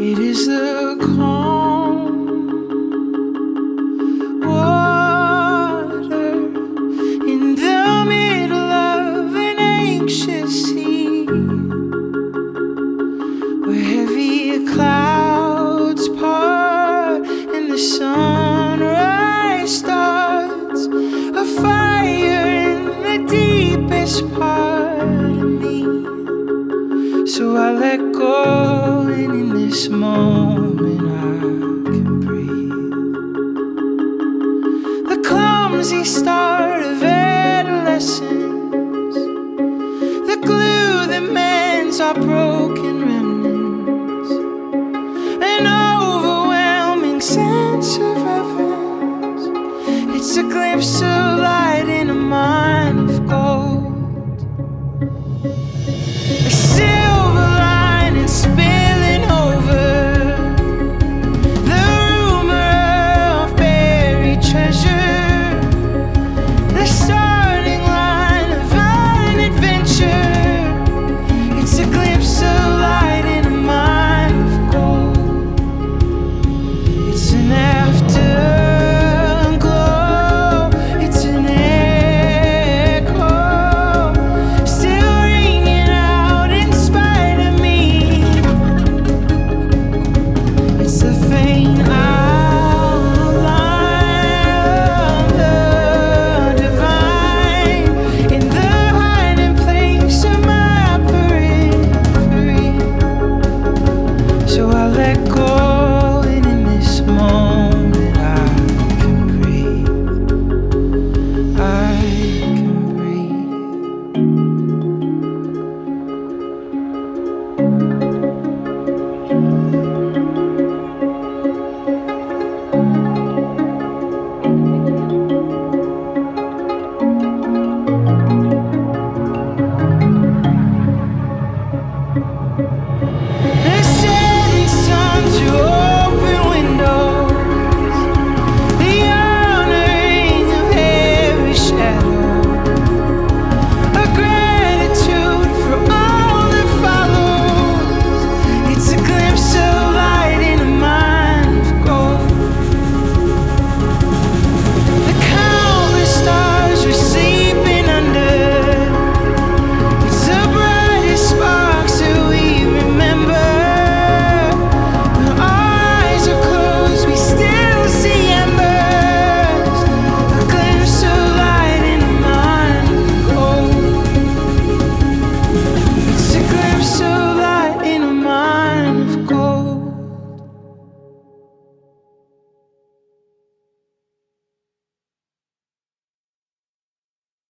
It is the calm water in the middle of an anxious sea, where heavy clouds part and the sunrise starts a fire in the deepest part of me. So I let go, and in this moment I can breathe. The clumsy start of adolescence, the glue that mends our broken remnants, an overwhelming sense of reverence. It's a glimpse of